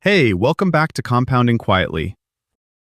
Hey, welcome back to Compounding Quietly.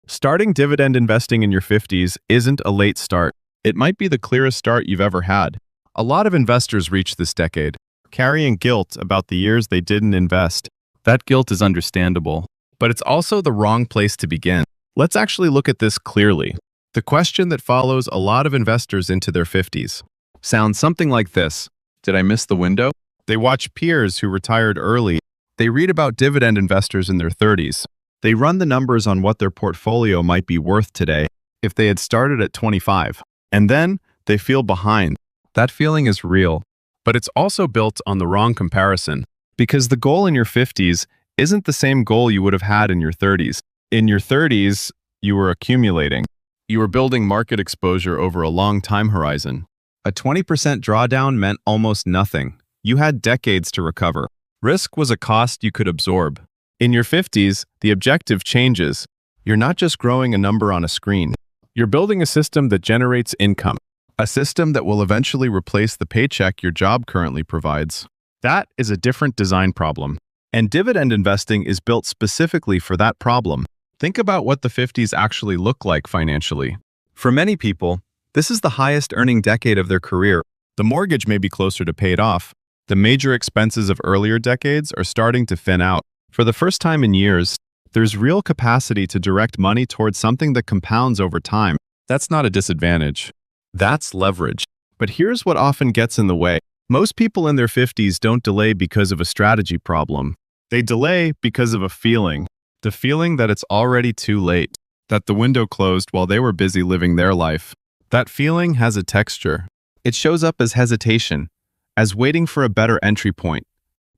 Starting dividend investing in your 50s isn't a late start. It might be the clearest start you've ever had. A lot of investors reach this decade, carrying guilt about the years they didn't invest. That guilt is understandable, but it's also the wrong place to begin. Let's actually look at this clearly. The question that follows a lot of investors into their 50s sounds something like this. Did I miss the window? They watch peers who retired early. They read about dividend investors in their 30s. They run the numbers on what their portfolio might be worth today if they had started at 25. And then they feel behind. That feeling is real, but it's also built on the wrong comparison, because the goal in your 50s isn't the same goal you would have had in your 30s. In your 30s, you were accumulating. You were building market exposure over a long time horizon. A 20% drawdown meant almost nothing. You had decades to recover. Risk was a cost you could absorb. In your 50s, the objective changes. You're not just growing a number on a screen. You're building a system that generates income, a system that will eventually replace the paycheck your job currently provides. That is a different design problem. And dividend investing is built specifically for that problem. Think about what the 50s actually look like financially. For many people, this is the highest earning decade of their career. The mortgage may be closer to paid off. The major expenses of earlier decades are starting to thin out. For the first time in years, there's real capacity to direct money towards something that compounds over time. That's not a disadvantage. That's leverage. But here's what often gets in the way. Most people in their 50s don't delay because of a strategy problem. They delay because of a feeling. The feeling that it's already too late, that the window closed while they were busy living their life. That feeling has a texture. It shows up as hesitation, as waiting for a better entry point,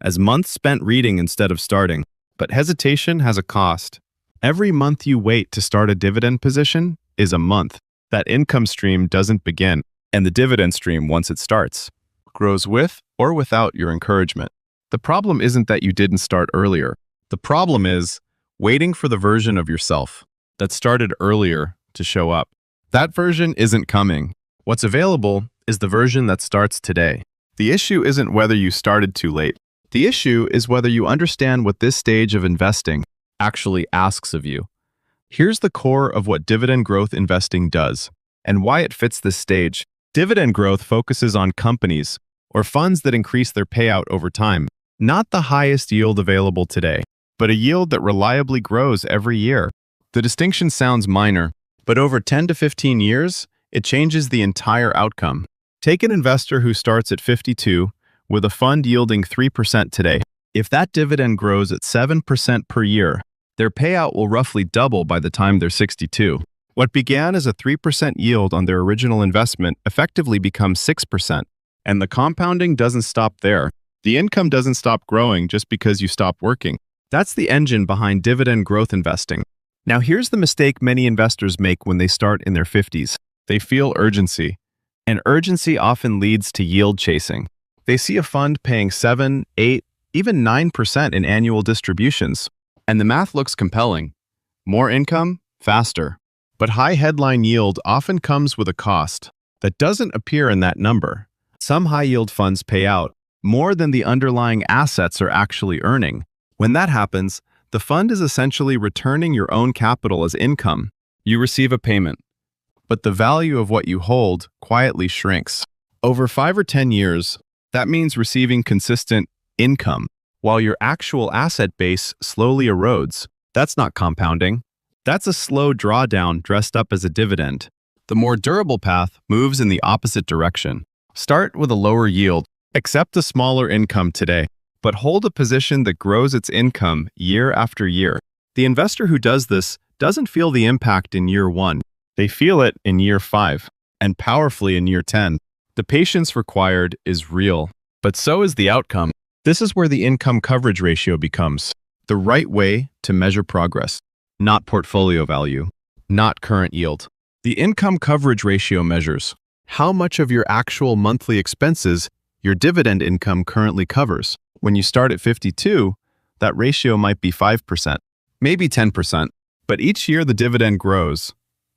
as months spent reading instead of starting. But hesitation has a cost. Every month you wait to start a dividend position is a month. That income stream doesn't begin, and the dividend stream, once it starts, grows with or without your encouragement. The problem isn't that you didn't start earlier. The problem is waiting for the version of yourself that started earlier to show up. That version isn't coming. What's available is the version that starts today. The issue isn't whether you started too late. The issue is whether you understand what this stage of investing actually asks of you. Here's the core of what dividend growth investing does and why it fits this stage. Dividend growth focuses on companies or funds that increase their payout over time, not the highest yield available today, but a yield that reliably grows every year. The distinction sounds minor, but over 10 to 15 years, it changes the entire outcome. Take an investor who starts at 52 with a fund yielding 3% today. If that dividend grows at 7% per year, their payout will roughly double by the time they're 62. What began as a 3% yield on their original investment effectively becomes 6%. And the compounding doesn't stop there. The income doesn't stop growing just because you stop working. That's the engine behind dividend growth investing. Now here's the mistake many investors make when they start in their 50s. They feel urgency. And urgency often leads to yield chasing. They see a fund paying 7, 8, even 9% in annual distributions, and the math looks compelling. More income, faster. But high headline yield often comes with a cost that doesn't appear in that number. Some high-yield funds pay out more than the underlying assets are actually earning. When that happens, the fund is essentially returning your own capital as income. You receive a payment, but the value of what you hold quietly shrinks. Over 5 or 10 years, that means receiving consistent income, while your actual asset base slowly erodes. That's not compounding. That's a slow drawdown dressed up as a dividend. The more durable path moves in the opposite direction. Start with a lower yield, accept a smaller income today, but hold a position that grows its income year after year. The investor who does this doesn't feel the impact in year 1. They feel it in year 5, and powerfully in year 10. The patience required is real, but so is the outcome. This is where the income coverage ratio becomes the right way to measure progress, not portfolio value, not current yield. The income coverage ratio measures how much of your actual monthly expenses your dividend income currently covers. When you start at 52, that ratio might be 5%, maybe 10%, but each year the dividend grows.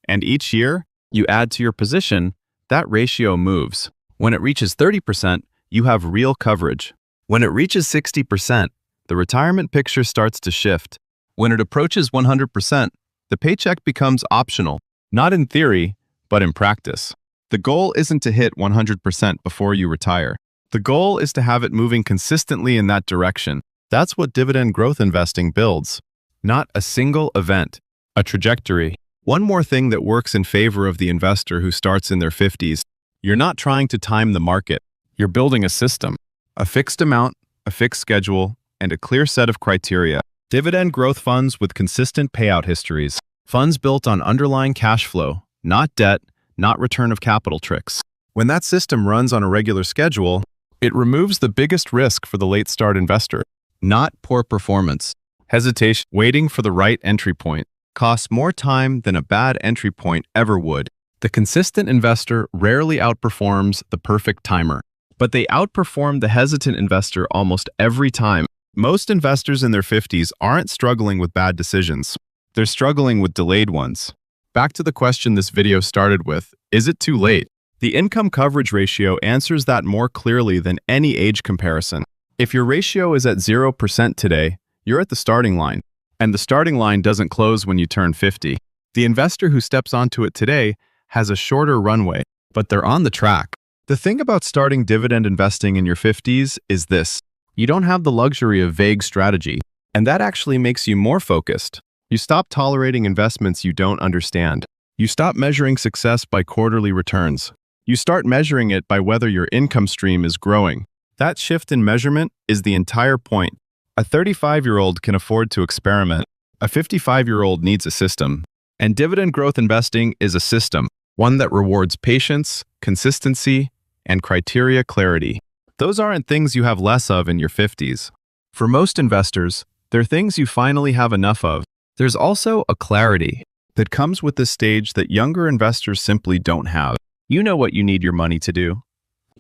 And each year you add to your position, that ratio moves. When it reaches 30%, you have real coverage. When it reaches 60%, the retirement picture starts to shift. When it approaches 100%, the paycheck becomes optional, not in theory, but in practice. The goal isn't to hit 100% before you retire. The goal is to have it moving consistently in that direction. That's what dividend growth investing builds. Not a single event, a trajectory. One more thing that works in favor of the investor who starts in their 50s. You're not trying to time the market. You're building a system. A fixed amount, a fixed schedule, and a clear set of criteria. Dividend growth funds with consistent payout histories. Funds built on underlying cash flow, not debt, not return of capital tricks. When that system runs on a regular schedule, it removes the biggest risk for the late start investor. Not poor performance. Hesitation, waiting for the right entry point, costs more time than a bad entry point ever would. The consistent investor rarely outperforms the perfect timer, but they outperform the hesitant investor almost every time. Most investors in their 50s aren't struggling with bad decisions. They're struggling with delayed ones. Back to the question this video started with, is it too late? The income coverage ratio answers that more clearly than any age comparison. If your ratio is at 0% today, you're at the starting line, and the starting line doesn't close when you turn 50. The investor who steps onto it today has a shorter runway, but they're on the track. The thing about starting dividend investing in your 50s is this. You don't have the luxury of vague strategy, and that actually makes you more focused. You stop tolerating investments you don't understand. You stop measuring success by quarterly returns. You start measuring it by whether your income stream is growing. That shift in measurement is the entire point. A 35-year-old can afford to experiment. A 55-year-old needs a system. And dividend growth investing is a system, one that rewards patience, consistency, and criteria clarity. Those aren't things you have less of in your 50s. For most investors, they're things you finally have enough of. There's also a clarity that comes with this stage that younger investors simply don't have. You know what you need your money to do.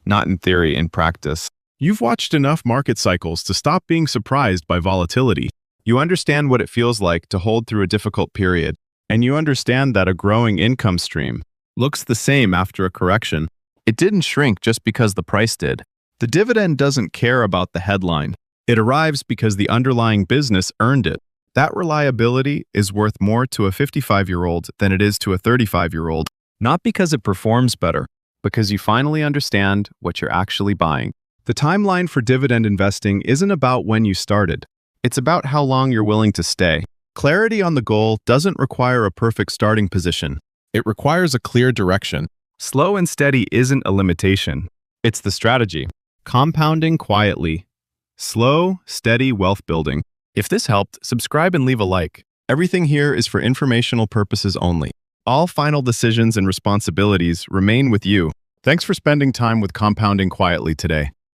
Not in theory, in practice. You've watched enough market cycles to stop being surprised by volatility. You understand what it feels like to hold through a difficult period, and you understand that a growing income stream looks the same after a correction. It didn't shrink just because the price did. The dividend doesn't care about the headline. It arrives because the underlying business earned it. That reliability is worth more to a 55-year-old than it is to a 35-year-old. Not because it performs better, because you finally understand what you're actually buying. The timeline for dividend investing isn't about when you started. It's about how long you're willing to stay. Clarity on the goal doesn't require a perfect starting position. It requires a clear direction. Slow and steady isn't a limitation. It's the strategy. Compounding quietly. Slow, steady wealth building. If this helped, subscribe and leave a like. Everything here is for informational purposes only. All final decisions and responsibilities remain with you. Thanks for spending time with Compounding Quietly today.